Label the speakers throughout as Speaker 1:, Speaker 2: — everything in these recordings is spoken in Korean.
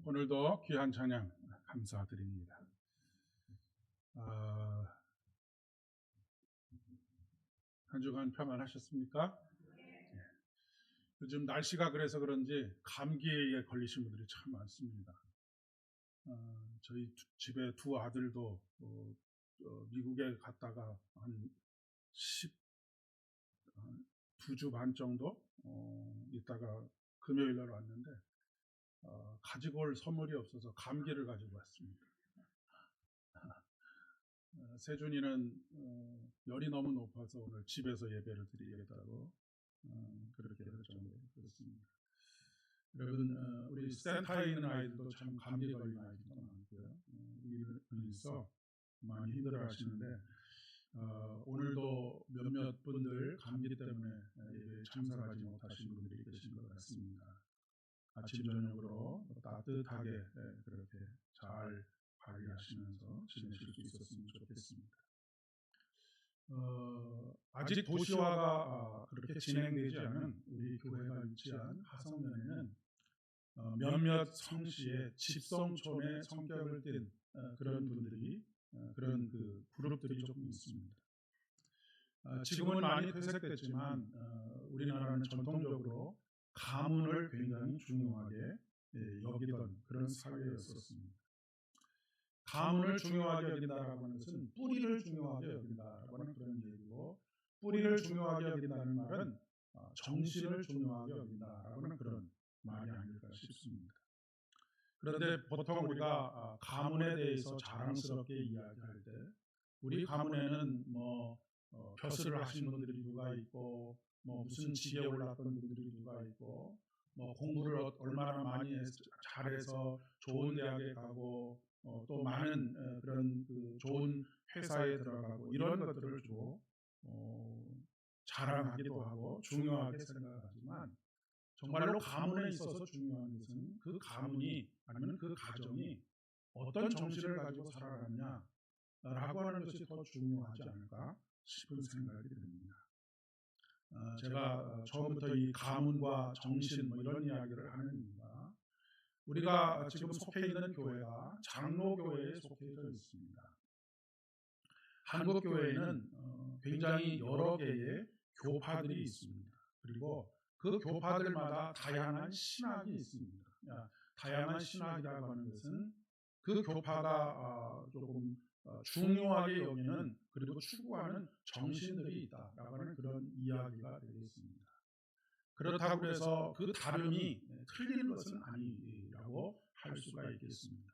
Speaker 1: 오늘도 귀한 찬양 감사드립니다. 한 주간 평안하셨습니까? 요즘 날씨가 그래서 그런지 감기에 걸리신 분들이 참 많습니다. 저희 집에 두 아들도 미국에 갔다가 한 2주 반 정도 있다가 금요일 날 왔는데 가지고 올 선물이 없어서 감기를 가지고 왔습니다. 세준이는 열이 너무 높아서 오늘 집에서 예배를 드리겠다고 그렇게 할 정도로 그렇습니다. 여러분, 우리 센터에 있는 아이들도 참 감기 걸린 아이들도 많고요. 이래서 많이 힘들어하시는데 오늘도 몇몇 분들 감기 때문에 예배에 참석하지 못하신 분들이 계신 것 같습니다. 아침 저녁으로 따뜻하게 그렇게 잘 관리하시면서 지내실 수 있었으면 좋겠습니다. 아직 도시화가 그렇게 진행되지 않은 우리 교회가 위치한 하성면에는 몇몇 성시의 집성촌의 성격을 띤 그런 분들이 그런 그룹들이 조금 있습니다. 지금은 많이 퇴색됐지만 우리나라는 전통적으로 가문을 굉장히 중요하게 여기던 그런 사회였었습니다. 가문을 중요하게 여긴다라고 하는 것은 뿌리를 중요하게 여긴다라고 하는 그런 얘기고, 뿌리를 중요하게 여긴다는 말은 정신을 중요하게 여긴다라고 하는 그런 말이 아닐까 싶습니다. 그런데 보통 우리가 가문에 대해서 자랑스럽게 이야기할 때 우리 가문에는 벼슬을 하신 분들이 누가 있고 무슨 직에 올랐던 분들이 누가 있고 공부를 얼마나 많이 잘해서 좋은 대학에 가고 또 많은 그런 좋은 회사에 들어가고 이런 것들을 좀 자랑하기도 하고 중요하게 생각하지만, 정말로 가문에 있어서 중요한 것은 그 가문이 아니면 그 가정이 어떤 정신을 가지고 살아갔냐라고 하는 것이 더 중요하지 않을까 싶은 생각이 듭니다. 제가 처음부터 이 가문과 정신 이런 이야기를 하는 이유가, 우리가 지금 속해 있는 교회가 장로교회에 속해져 있습니다. 한국 교회에는 굉장히 여러 개의 교파들이 있습니다. 그리고 그 교파들마다 다양한 신학이 있습니다. 다양한 신학이라고 하는 것은 그 교파가 조금 중요하게 여기는 그리고 추구하는 정신들이 있다라고 하는 그런 이야기가 되겠습니다. 그렇다고 해서 그 다름이 틀린 것은 아니라고 할 수가 있겠습니다.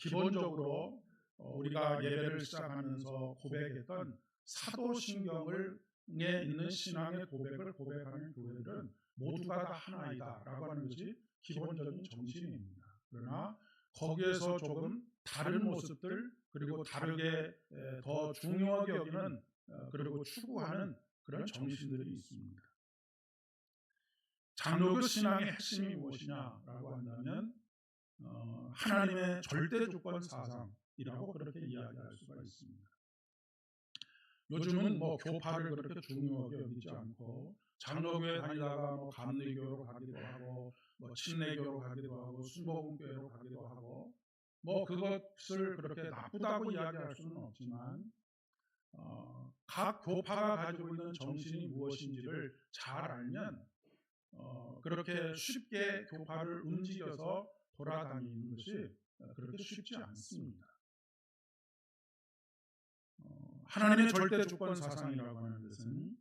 Speaker 1: 기본적으로 우리가 예배를 시작하면서 고백했던 사도신경에 있는 신앙의 고백을 고백하는 교회들은 모두가 다 하나이다라고 하는 것이 기본적인 정신입니다. 그러나 거기에서 조금 다른 모습들, 그리고 다르게 더 중요하게 여기는 그리고 추구하는 그런 정신들이 있습니다. 장로교 신앙의 핵심이 무엇이냐라고 한다면 하나님의 절대주권 사상이라고 그렇게 이야기할 수가 있습니다. 요즘은 교파를 그렇게 중요하게 여기지 않고 장로교에 다니다가 감리교로 가기도 하고 침례교로 가기도 하고 순복음교회로 가기도 하고 그것을 그렇게 나쁘다고 이야기할 수는 없지만 각 교파가 가지고 있는 정신이 무엇인지를 잘 알면 그렇게 쉽게 교파를 움직여서 돌아다니는 것이 그렇게 쉽지 않습니다. 하나님의 절대주권 사상이라고 하는 것은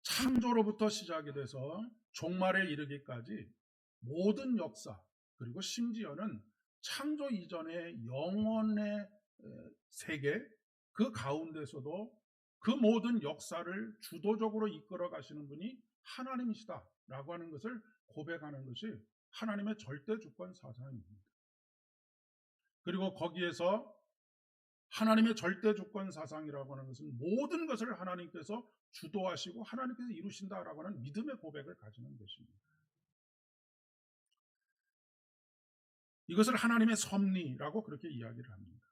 Speaker 1: 창조로부터 시작이 돼서 종말에 이르기까지 모든 역사, 그리고 심지어는 창조 이전의 영원의 세계, 그 가운데서도 그 모든 역사를 주도적으로 이끌어 가시는 분이 하나님이시다라고 하는 것을 고백하는 것이 하나님의 절대주권 사상입니다. 그리고 거기에서 하나님의 절대주권 사상이라고 하는 것은 모든 것을 하나님께서 주도하시고 하나님께서 이루신다라고 하는 믿음의 고백을 가지는 것입니다. 이것을 하나님의 섭리라고 그렇게 이야기를 합니다.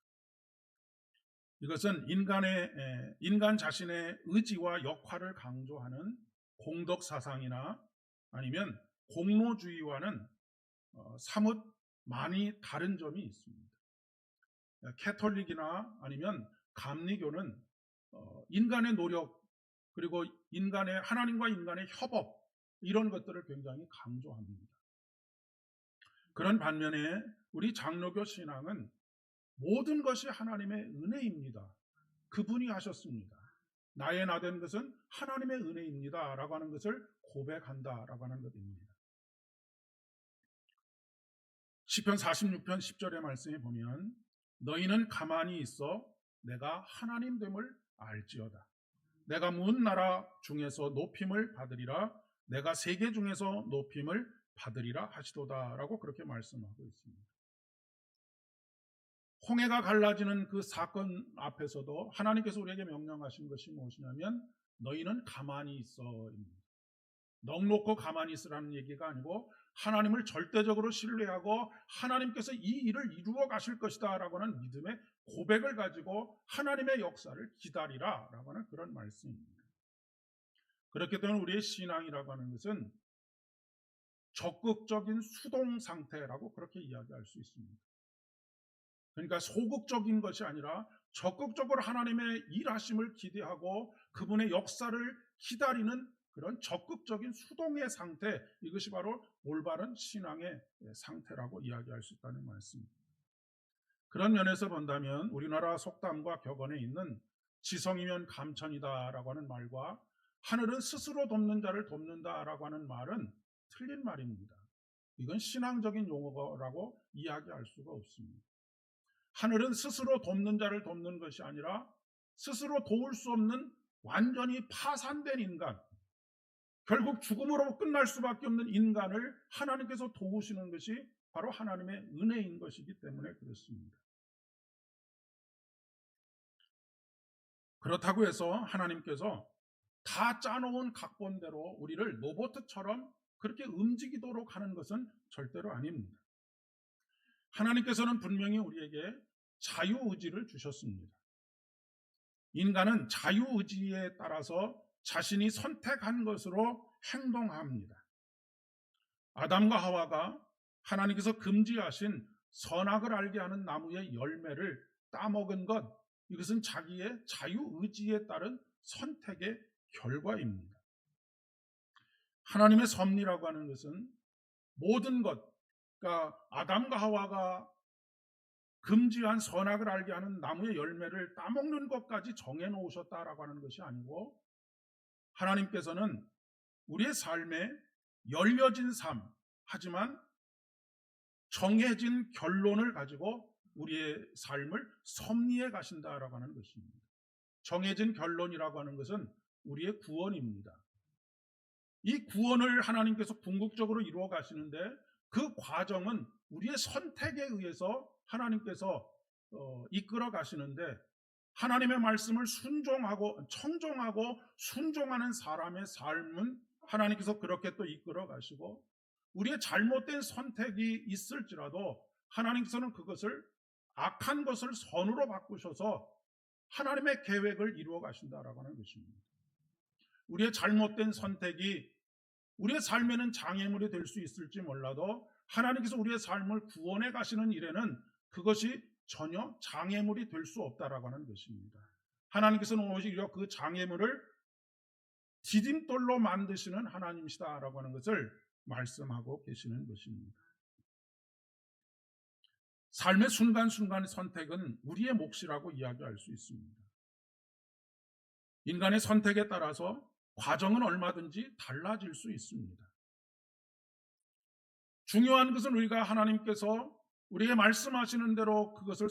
Speaker 1: 이것은 인간 자신의 의지와 역할을 강조하는 공덕 사상이나 아니면 공로주의와는 사뭇 많이 다른 점이 있습니다. 캐톨릭이나 아니면 감리교는 인간의 노력 그리고 하나님과 인간의 협업 이런 것들을 굉장히 강조합니다. 그런 반면에 우리 장로교 신앙은 모든 것이 하나님의 은혜입니다. 그분이 하셨습니다. 나의 나된 것은 하나님의 은혜입니다 라고 하는 것을 고백한다라고 하는 것입니다. 시편 46편 10절의 말씀에 보면 너희는 가만히 있어 내가 하나님 됨을 알지어다. 내가 문 나라 중에서 높임을 받으리라. 내가 세계 중에서 높임을 받으리라 하시도다 라고 그렇게 말씀하고 있습니다. 홍해가 갈라지는 그 사건 앞에서도 하나님께서 우리에게 명령하신 것이 무엇이냐면 너희는 가만히 있어입니다. 넋놓고 가만히 있으라는 얘기가 아니고 하나님을 절대적으로 신뢰하고 하나님께서 이 일을 이루어 가실 것이다 라고 하는 믿음의 고백을 가지고 하나님의 역사를 기다리라 라고 하는 그런 말씀입니다. 그렇기 때문에 우리의 신앙이라고 하는 것은 적극적인 수동 상태라고 그렇게 이야기할 수 있습니다. 그러니까 소극적인 것이 아니라 적극적으로 하나님의 일하심을 기대하고 그분의 역사를 기다리는 그런 적극적인 수동의 상태, 이것이 바로 올바른 신앙의 상태라고 이야기할 수 있다는 말씀입니다. 그런 면에서 본다면 우리나라 속담과 격언에 있는 지성이면 감천이다라고 하는 말과 하늘은 스스로 돕는 자를 돕는다라고 하는 말은 틀린 말입니다. 이건 신앙적인 용어라고 이야기할 수가 없습니다. 하늘은 스스로 돕는 자를 돕는 것이 아니라 스스로 도울 수 없는 완전히 파산된 인간, 결국 죽음으로 끝날 수밖에 없는 인간을 하나님께서 도우시는 것이 바로 하나님의 은혜인 것이기 때문에 그렇습니다. 그렇다고 해서 하나님께서 다 짜놓은 각본대로 우리를 로봇처럼 그렇게 움직이도록 하는 것은 절대로 아닙니다. 하나님께서는 분명히 우리에게 자유의지를 주셨습니다. 인간은 자유의지에 따라서 자신이 선택한 것으로 행동합니다. 아담과 하와가 하나님께서 금지하신 선악을 알게 하는 나무의 열매를 따먹은 것, 이것은 자기의 자유의지에 따른 선택의 결과입니다. 하나님의 섭리라고 하는 것은 모든 것, 그러니까 아담과 하와가 금지한 선악을 알게 하는 나무의 열매를 따먹는 것까지 정해놓으셨다라고 하는 것이 아니고 하나님께서는 우리의 삶에 열려진 삶, 하지만 정해진 결론을 가지고 우리의 삶을 섭리해 가신다라고 하는 것입니다. 정해진 결론이라고 하는 것은 우리의 구원입니다. 이 구원을 하나님께서 궁극적으로 이루어 가시는데 그 과정은 우리의 선택에 의해서 하나님께서 이끌어 가시는데 하나님의 말씀을 청종하고 순종하는 사람의 삶은 하나님께서 그렇게 또 이끌어 가시고 우리의 잘못된 선택이 있을지라도 하나님께서는 그것을 악한 것을 선으로 바꾸셔서 하나님의 계획을 이루어 가신다라고 하는 것입니다. 우리의 잘못된 선택이 우리의 삶에는 장애물이 될 수 있을지 몰라도 하나님께서 우리의 삶을 구원해 가시는 일에는 그것이 전혀 장애물이 될 수 없다라고 하는 것입니다. 하나님께서는 오히려 그 장애물을 디딤돌로 만드시는 하나님이시다라고 하는 것을 말씀하고 계시는 것입니다. 삶의 순간순간의 선택은 우리의 몫이라고 이야기할 수 있습니다. 인간의 선택에 따라서 과정은 얼마든지 달라질 수 있습니다. 중요한 것은 우리가 하나님께서 우리에게 말씀하시는 대로 그것을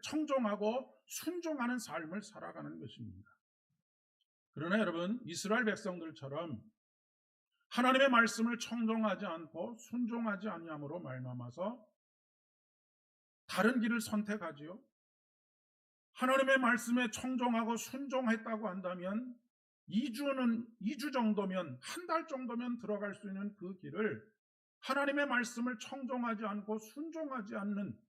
Speaker 1: 청종하고 순종하는 삶을 살아가는 것입니다. 그러나 여러분, 이스라엘 백성들처럼 하나님의 말씀을 청종하지 않고 순종하지 아니함으로 말미암아서 다른 길을 선택하지요. 하나님의 말씀에 청종하고 순종했다고 한다면 2주 정도면, 한 달 정도면 들어갈 수 있는 그 길을 하나님의 말씀을 청종하지 않고 순종하지 않는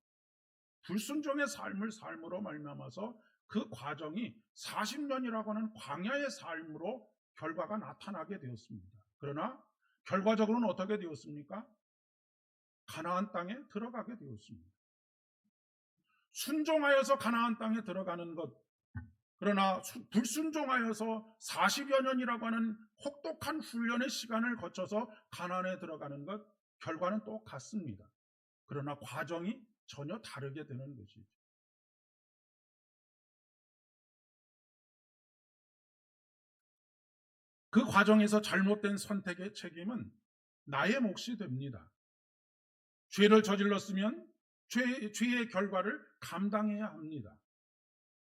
Speaker 1: 불순종의 삶으로 말미암아서 그 과정이 40년이라고 하는 광야의 삶으로 결과가 나타나게 되었습니다. 그러나 결과적으로는 어떻게 되었습니까? 가나안 땅에 들어가게 되었습니다. 순종하여서 가나안 땅에 들어가는 것, 그러나 불순종하여서 40여 년이라고 하는 혹독한 훈련의 시간을 거쳐서 가나안에 들어가는 것, 결과는 똑같습니다. 그러나 과정이 전혀 다르게 되는 것이죠. 그 과정에서 잘못된 선택의 책임은 나의 몫이 됩니다. 죄를 저질렀으면 죄의 결과를 감당해야 합니다.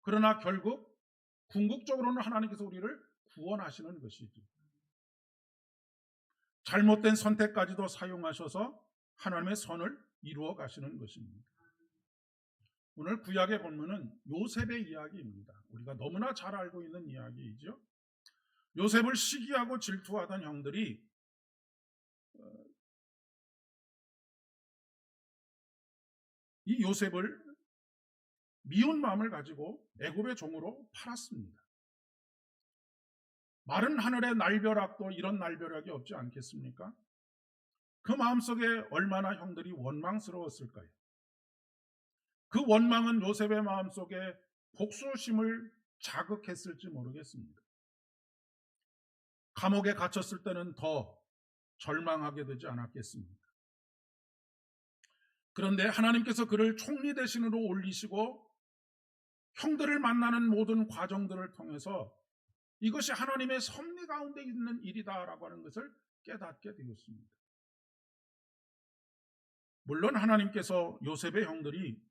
Speaker 1: 그러나 결국 궁극적으로는 하나님께서 우리를 구원하시는 것이죠. 잘못된 선택까지도 사용하셔서 하나님의 선을 이루어 가시는 것입니다. 오늘 구약의 본문은 요셉의 이야기입니다. 우리가 너무나 잘 알고 있는 이야기이죠. 요셉을 시기하고 질투하던 형들이 이 요셉을 미운 마음을 가지고 애굽의 종으로 팔았습니다. 마른 하늘의 날벼락도 이런 날벼락이 없지 않겠습니까? 그 마음속에 얼마나 형들이 원망스러웠을까요? 그 원망은 요셉의 마음속에 복수심을 자극했을지 모르겠습니다. 감옥에 갇혔을 때는 더 절망하게 되지 않았겠습니까? 그런데 하나님께서 그를 총리 대신으로 올리시고 형들을 만나는 모든 과정들을 통해서 이것이 하나님의 섭리 가운데 있는 일이다라고 하는 것을 깨닫게 되었습니다. 물론 하나님께서 요셉의 형들이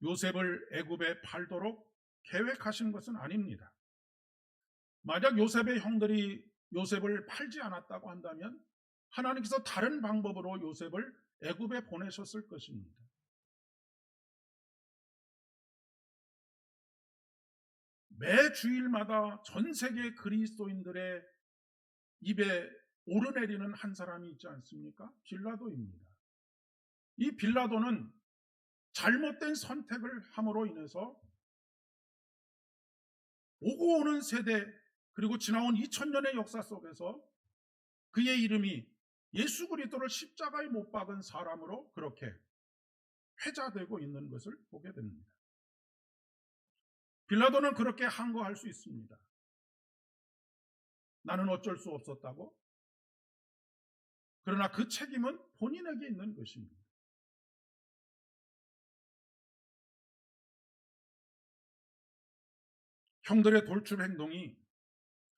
Speaker 1: 요셉을 애굽에 팔도록 계획하신 것은 아닙니다. 만약 요셉의 형들이 요셉을 팔지 않았다고 한다면 하나님께서 다른 방법으로 요셉을 애굽에 보내셨을 것입니다. 매 주일마다 전 세계 그리스도인들의 입에 오르내리는 한 사람이 있지 않습니까? 빌라도입니다. 이 빌라도는 잘못된 선택을 함으로 인해서 오고 오는 세대 그리고 지나온 2000년의 역사 속에서 그의 이름이 예수 그리스도를 십자가에 못 박은 사람으로 그렇게 회자되고 있는 것을 보게 됩니다. 빌라도는 그렇게 항거할 수 있습니다. 나는 어쩔 수 없었다고. 그러나 그 책임은 본인에게 있는 것입니다. 형들의 돌출 행동이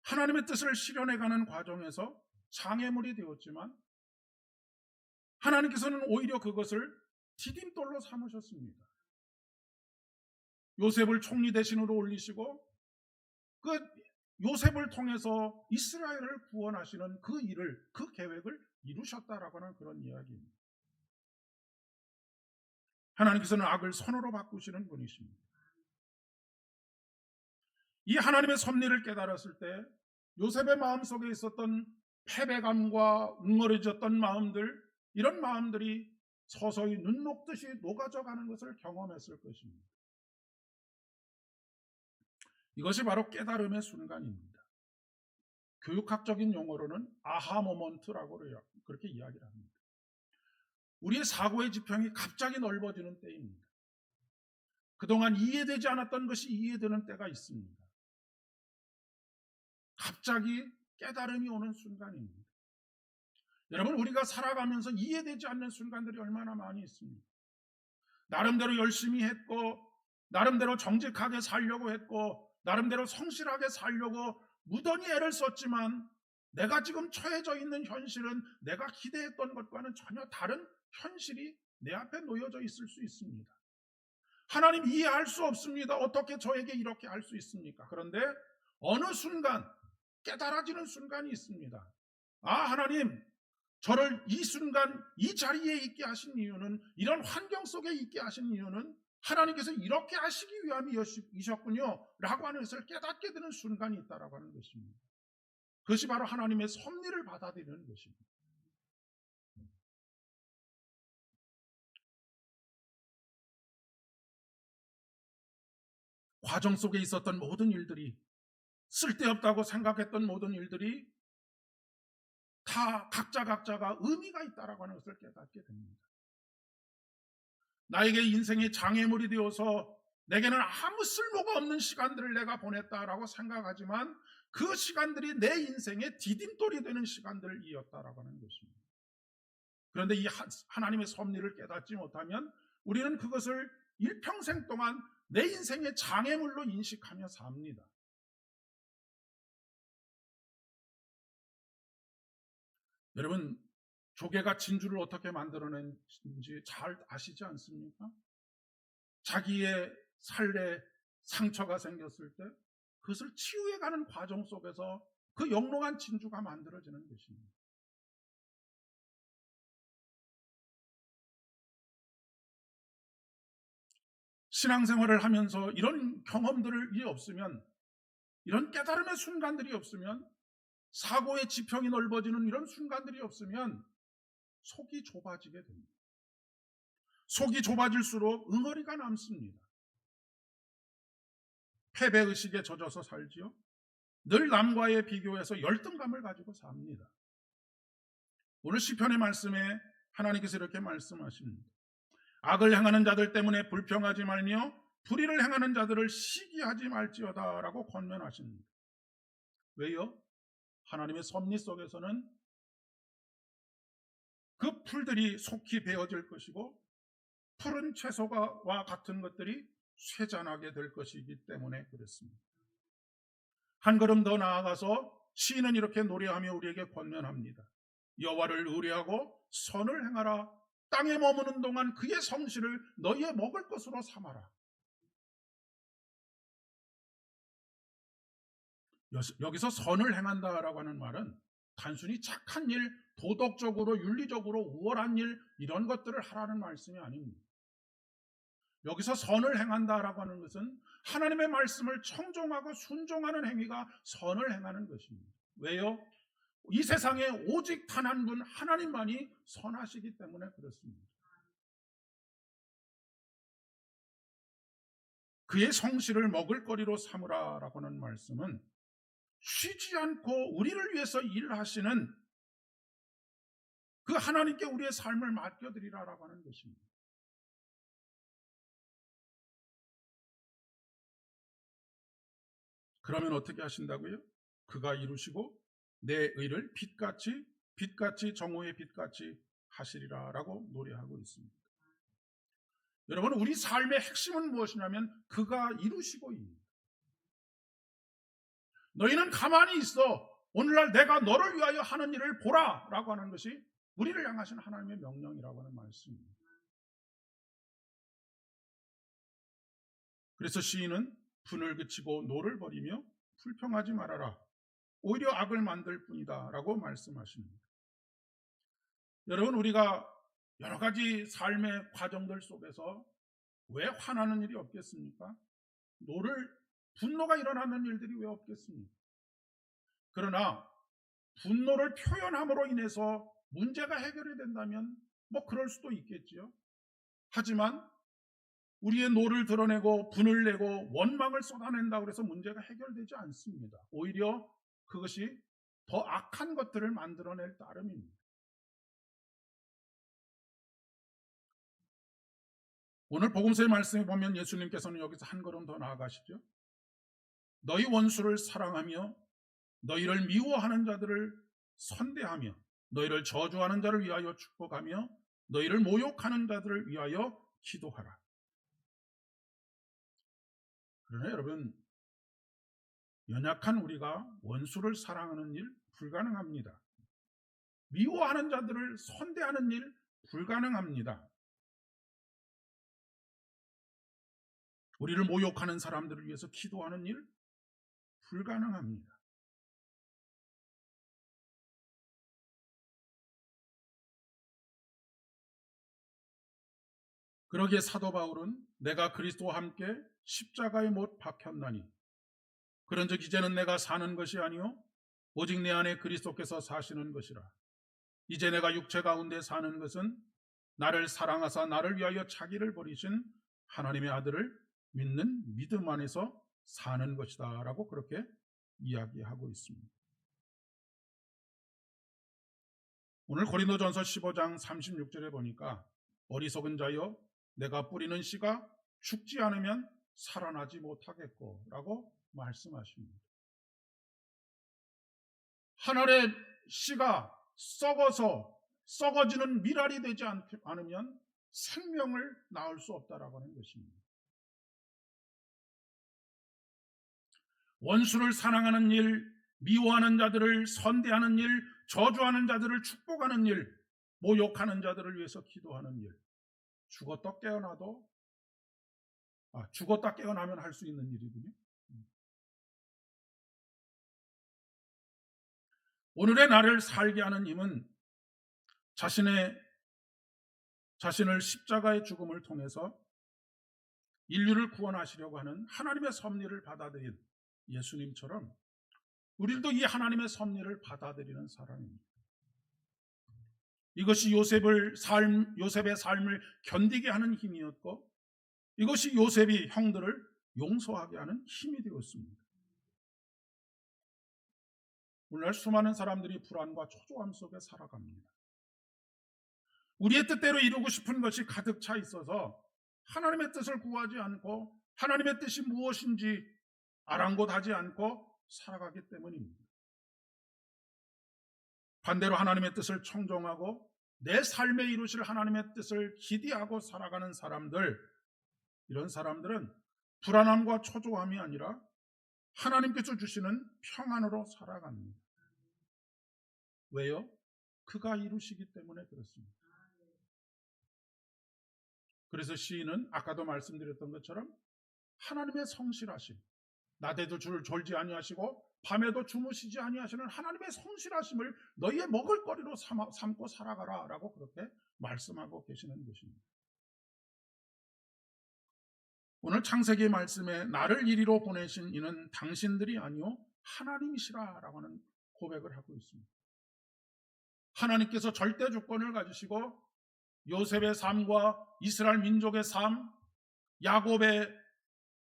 Speaker 1: 하나님의 뜻을 실현해가는 과정에서 장애물이 되었지만 하나님께서는 오히려 그것을 디딤돌로 삼으셨습니다. 요셉을 총리 대신으로 올리시고 그 요셉을 통해서 이스라엘을 구원하시는 그 일을, 그 계획을 이루셨다라고 하는 그런 이야기입니다. 하나님께서는 악을 선으로 바꾸시는 분이십니다. 이 하나님의 섭리를 깨달았을 때 요셉의 마음속에 있었던 패배감과 웅얼해졌던 마음들, 이런 마음들이 서서히 눈 녹듯이 녹아져 가는 것을 경험했을 것입니다. 이것이 바로 깨달음의 순간입니다. 교육학적인 용어로는 아하 모먼트라고 그렇게 이야기를 합니다. 우리의 사고의 지평이 갑자기 넓어지는 때입니다. 그동안 이해되지 않았던 것이 이해되는 때가 있습니다. 갑자기 깨달음이 오는 순간입니다. 여러분, 우리가 살아가면서 이해되지 않는 순간들이 얼마나 많이 있습니다. 나름대로 열심히 했고, 나름대로 정직하게 살려고 했고, 나름대로 성실하게 살려고 무던히 애를 썼지만 내가 지금 처해져 있는 현실은 내가 기대했던 것과는 전혀 다른 현실이 내 앞에 놓여져 있을 수 있습니다. 하나님 이해할 수 없습니다. 어떻게 저에게 이렇게 할 수 있습니까? 그런데 어느 순간 깨달아지는 순간이 있습니다. 아, 하나님, 저를 이 순간 이 자리에 있게 하신 이유는, 이런 환경 속에 있게 하신 이유는 하나님께서 이렇게 하시기 위함이셨군요 라고 하는 것을 깨닫게 되는 순간이 있다라고 하는 것입니다. 그것이 바로 하나님의 섭리를 받아들이는 것입니다. 과정 속에 있었던 모든 일들이, 쓸데없다고 생각했던 모든 일들이 다 각자가 의미가 있다라고 하는 것을 깨닫게 됩니다. 나에게 인생의 장애물이 되어서 내게는 아무 쓸모가 없는 시간들을 내가 보냈다라고 생각하지만 그 시간들이 내 인생의 디딤돌이 되는 시간들이었다라고 하는 것입니다. 그런데 이 하나님의 섭리를 깨닫지 못하면 우리는 그것을 일평생 동안 내 인생의 장애물로 인식하며 삽니다. 여러분, 조개가 진주를 어떻게 만들어낸지 잘 아시지 않습니까? 자기의 살에 상처가 생겼을 때 그것을 치유해가는 과정 속에서 그 영롱한 진주가 만들어지는 것입니다. 신앙생활을 하면서 이런 경험들이 없으면, 이런 깨달음의 순간들이 없으면, 사고의 지평이 넓어지는 이런 순간들이 없으면 속이 좁아지게 됩니다. 속이 좁아질수록 응어리가 남습니다. 패배의식에 젖어서 살지요. 늘 남과의 비교해서 열등감을 가지고 삽니다. 오늘 시편의 말씀에 하나님께서 이렇게 말씀하십니다. 악을 행하는 자들 때문에 불평하지 말며 불의를 행하는 자들을 시기하지 말지어다 라고 권면하십니다. 왜요? 하나님의 섭리 속에서는 그 풀들이 속히 베어질 것이고 푸른 채소와 같은 것들이 쇠잔하게 될 것이기 때문에 그렇습니다. 한 걸음 더 나아가서 시인은 이렇게 노래하며 우리에게 권면합니다. 여호와를 의뢰하고 선을 행하라. 땅에 머무는 동안 그의 성실을 너희의 먹을 것으로 삼아라. 여기서 선을 행한다라고 하는 말은 단순히 착한 일, 도덕적으로 윤리적으로 우월한 일 이런 것들을 하라는 말씀이 아닙니다. 여기서 선을 행한다라고 하는 것은 하나님의 말씀을 청종하고 순종하는 행위가 선을 행하는 것입니다. 왜요? 이 세상에 오직 단 한 분 하나님만이 선하시기 때문에 그렇습니다. 그의 성실을 먹을거리로 삼으라라고 하는 말씀은 쉬지 않고 우리를 위해서 일하시는 그 하나님께 우리의 삶을 맡겨드리라라고 하는 것입니다. 그러면 어떻게 하신다고요? 그가 이루시고 내 의를 빛같이 정오의 빛같이 하시리라라고 노래하고 있습니다. 여러분, 우리 삶의 핵심은 무엇이냐면 그가 이루시고입니다. 너희는 가만히 있어 오늘날 내가 너를 위하여 하는 일을 보라라고 하는 것이 우리를 향하신 하나님의 명령이라고 하는 말씀입니다. 그래서 시인은 분을 그치고 노를 버리며 불평하지 말아라. 오히려 악을 만들 뿐이다 라고 말씀하십니다. 여러분, 우리가 여러 가지 삶의 과정들 속에서 왜 화나는 일이 없겠습니까? 분노가 일어나는 일들이 왜 없겠습니까? 그러나 분노를 표현함으로 인해서 문제가 해결이 된다면 뭐 그럴 수도 있겠지요. 하지만 우리의 노를 드러내고 분을 내고 원망을 쏟아낸다고 해서 문제가 해결되지 않습니다. 오히려 그것이 더 악한 것들을 만들어낼 따름입니다. 오늘 복음서의 말씀에 보면 예수님께서는 여기서 한 걸음 더 나아가시죠. 너희 원수를 사랑하며 너희를 미워하는 자들을 선대하며 너희를 저주하는 자를 위하여 축복하며 너희를 모욕하는 자들을 위하여 기도하라. 그러나 여러분, 연약한 우리가 원수를 사랑하는 일 불가능합니다. 미워하는 자들을 선대하는 일 불가능합니다. 우리를 모욕하는 사람들을 위해서 기도하는 일 불가능합니다. 그러기에 사도 바울은 내가 그리스도와 함께 십자가에 못 박혔나니 그런즉 이제는 내가 사는 것이 아니요 오직 내 안에 그리스도께서 사시는 것이라. 이제 내가 육체 가운데 사는 것은 나를 사랑하사 나를 위하여 자기를 버리신 하나님의 아들을 믿는 믿음 안에서 사는 것이다 라고 그렇게 이야기하고 있습니다. 오늘 고린도전서 15장 36절에 보니까 어리석은 자여 내가 뿌리는 씨가 죽지 않으면 살아나지 못하겠고 라고 말씀하십니다. 한 알의 씨가 썩어지는 밀알이 되지 않으면 생명을 낳을 수 없다라고 하는 것입니다. 원수를 사랑하는 일, 미워하는 자들을 선대하는 일, 저주하는 자들을 축복하는 일, 모욕하는 자들을 위해서 기도하는 일, 죽었다 깨어나면 할 수 있는 일이군요. 오늘의 나를 살게 하는 힘은 자신을 십자가의 죽음을 통해서 인류를 구원하시려고 하는 하나님의 섭리를 받아들인 예수님처럼 우리도 이 하나님의 섭리를 받아들이는 사람입니다. 이것이 요셉의 삶을 견디게 하는 힘이었고, 이것이 요셉이 형들을 용서하게 하는 힘이 되었습니다. 오늘날 수많은 사람들이 불안과 초조함 속에 살아갑니다. 우리의 뜻대로 이루고 싶은 것이 가득 차 있어서 하나님의 뜻을 구하지 않고 하나님의 뜻이 무엇인지 아랑곳하지 않고 살아가기 때문입니다. 반대로 하나님의 뜻을 청종하고 내 삶에 이루실 하나님의 뜻을 기대하고 살아가는 사람들, 이런 사람들은 불안함과 초조함이 아니라 하나님께서 주시는 평안으로 살아갑니다. 왜요? 그가 이루시기 때문에 그렇습니다. 그래서 시인은 아까도 말씀드렸던 것처럼 하나님의 성실하심, 낮에도 주를 졸지 아니하시고 밤에도 주무시지 아니하시는 하나님의 성실하심을 너희의 먹을거리로 삼고 살아가라 라고 그렇게 말씀하고 계시는 것입니다. 오늘 창세기 말씀에 나를 이리로 보내신 이는 당신들이 아니요 하나님이시라 라고 하는 고백을 하고 있습니다. 하나님께서 절대 주권을 가지시고 요셉의 삶과 이스라엘 민족의 삶, 야곱의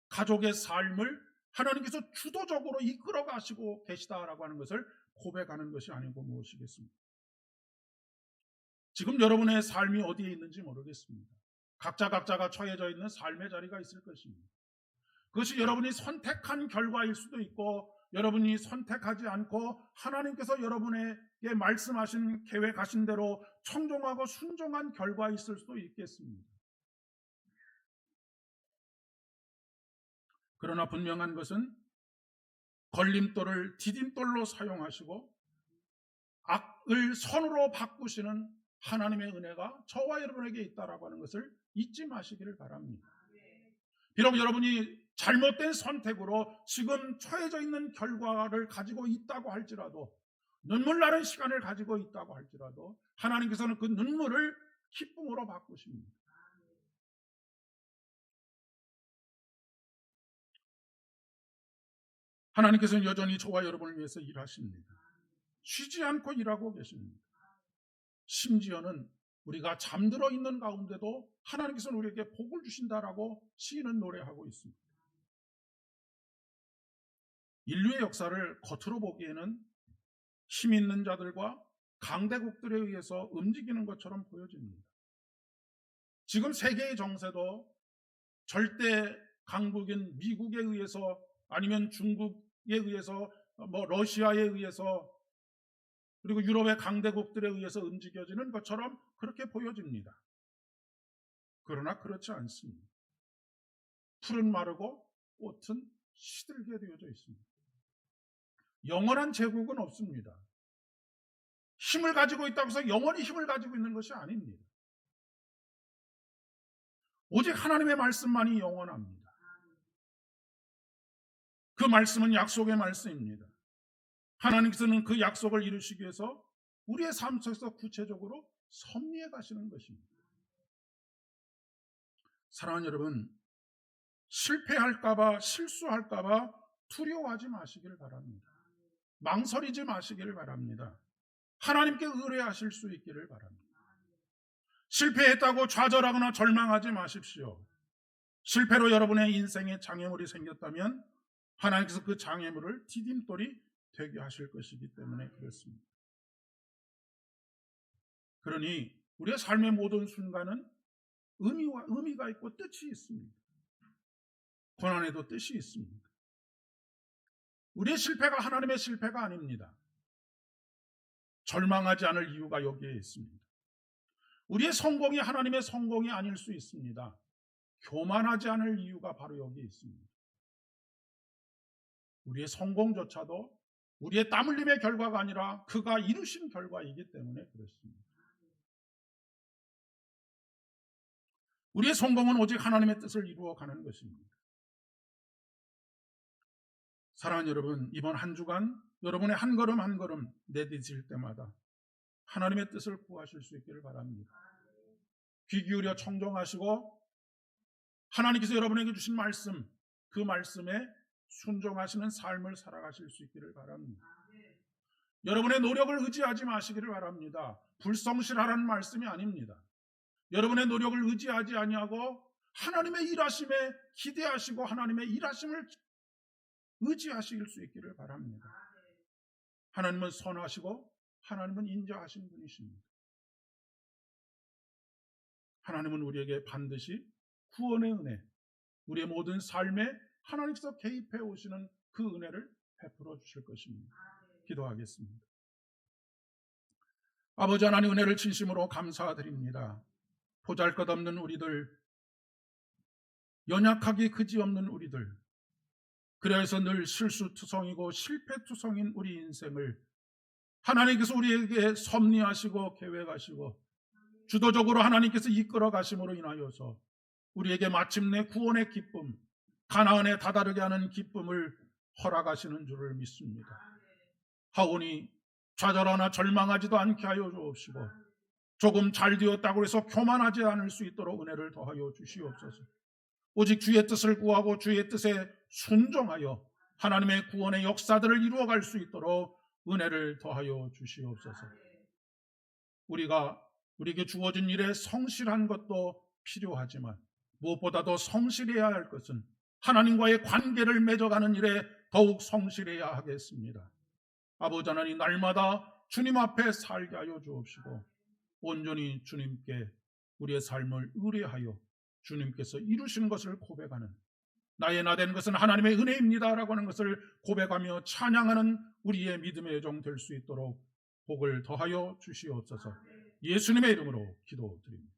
Speaker 1: 가족의 삶을 하나님께서 주도적으로 이끌어 가시고 계시다라고 하는 것을 고백하는 것이 아니고 무엇이겠습니까? 지금 여러분의 삶이 어디에 있는지 모르겠습니다. 각자가 처해져 있는 삶의 자리가 있을 것입니다. 그것이 여러분이 선택한 결과일 수도 있고 여러분이 선택하지 않고 하나님께서 여러분에게 말씀하신 계획하신 대로 청종하고 순종한 결과가 있을 수도 있겠습니다. 그러나 분명한 것은 걸림돌을 디딤돌로 사용하시고 악을 선으로 바꾸시는 하나님의 은혜가 저와 여러분에게 있다라고 하는 것을 잊지 마시기를 바랍니다. 비록 여러분이 잘못된 선택으로 지금 처해져 있는 결과를 가지고 있다고 할지라도, 눈물 나는 시간을 가지고 있다고 할지라도 하나님께서는 그 눈물을 기쁨으로 바꾸십니다. 하나님께서는 여전히 저와 여러분을 위해서 일하십니다. 쉬지 않고 일하고 계십니다. 심지어는 우리가 잠들어 있는 가운데도 하나님께서는 우리에게 복을 주신다라고 시인은 노래하고 있습니다. 인류의 역사를 겉으로 보기에는 힘 있는 자들과 강대국들에 의해서 움직이는 것처럼 보여집니다. 지금 세계의 정세도 절대 강국인 미국에 의해서 아니면 중국에 의해서 러시아에 의해서 그리고 유럽의 강대국들에 의해서 움직여지는 것처럼 그렇게 보여집니다. 그러나 그렇지 않습니다. 풀은 마르고 꽃은 시들게 되어져 있습니다. 영원한 제국은 없습니다. 힘을 가지고 있다고 해서 영원히 힘을 가지고 있는 것이 아닙니다. 오직 하나님의 말씀만이 영원합니다. 그 말씀은 약속의 말씀입니다. 하나님께서는 그 약속을 이루시기 위해서 우리의 삶 속에서 구체적으로 섭리해 가시는 것입니다. 사랑하는 여러분, 실패할까봐 실수할까봐 두려워하지 마시기를 바랍니다. 망설이지 마시기를 바랍니다. 하나님께 의뢰하실 수 있기를 바랍니다. 실패했다고 좌절하거나 절망하지 마십시오. 실패로 여러분의 인생에 장애물이 생겼다면 하나님께서 그 장애물을 디딤돌이 되게 하실 것이기 때문에 그렇습니다. 그러니 우리의 삶의 모든 순간은 의미가 있고 뜻이 있습니다. 고난에도 뜻이 있습니다. 우리의 실패가 하나님의 실패가 아닙니다. 절망하지 않을 이유가 여기에 있습니다. 우리의 성공이 하나님의 성공이 아닐 수 있습니다. 교만하지 않을 이유가 바로 여기 있습니다. 우리의 성공조차도 우리의 땀 흘림의 결과가 아니라 그가 이루신 결과이기 때문에 그렇습니다. 우리의 성공은 오직 하나님의 뜻을 이루어가는 것입니다. 사랑하는 여러분, 이번 한 주간 여러분의 한 걸음 한 걸음 내디딜 때마다 하나님의 뜻을 구하실 수 있기를 바랍니다. 귀 기울여 청정하시고 하나님께서 여러분에게 주신 말씀, 그 말씀에 순종하시는 삶을 살아가실 수 있기를 바랍니다. 여러분의 노력을 의지하지 마시기를 바랍니다. 불성실하라는 말씀이 아닙니다. 여러분의 노력을 의지하지 아니하고 하나님의 일하심에 기대하시고 하나님의 일하심을 의지하실 수 있기를 바랍니다. 하나님은 선하시고 하나님은 인자하신 분이십니다. 하나님은 우리에게 반드시 구원의 은혜, 우리의 모든 삶에 하나님께서 개입해 오시는 그 은혜를 베풀어 주실 것입니다. 기도하겠습니다. 아버지 하나님, 은혜를 진심으로 감사드립니다. 보잘것없는 우리들, 연약하기 그지없는 우리들, 그래서 늘 실수투성이고 실패투성인 우리 인생을 하나님께서 우리에게 섭리하시고 계획하시고 주도적으로 하나님께서 이끌어 가심으로 인하여서 우리에게 마침내 구원의 기쁨, 가나안에 다다르게 하는 기쁨을 허락하시는 줄을 믿습니다. 하오니 좌절하나 절망하지도 않게 하여 주옵시고 조금 잘 되었다고 해서 교만하지 않을 수 있도록 은혜를 더하여 주시옵소서. 오직 주의 뜻을 구하고 주의 뜻에 순종하여 하나님의 구원의 역사들을 이루어갈 수 있도록 은혜를 더하여 주시옵소서. 우리에게 주어진 일에 성실한 것도 필요하지만 무엇보다도 성실해야 할 것은 하나님과의 관계를 맺어가는 일에 더욱 성실해야 하겠습니다. 아버지 하나님, 날마다 주님 앞에 살게 하여 주옵시고 온전히 주님께 우리의 삶을 의뢰하여 주님께서 이루신 것을 고백하는, 나의 나 된 것은 하나님의 은혜입니다 라고 하는 것을 고백하며 찬양하는 우리의 믿음의 여정 될 수 있도록 복을 더하여 주시옵소서. 예수님의 이름으로 기도드립니다.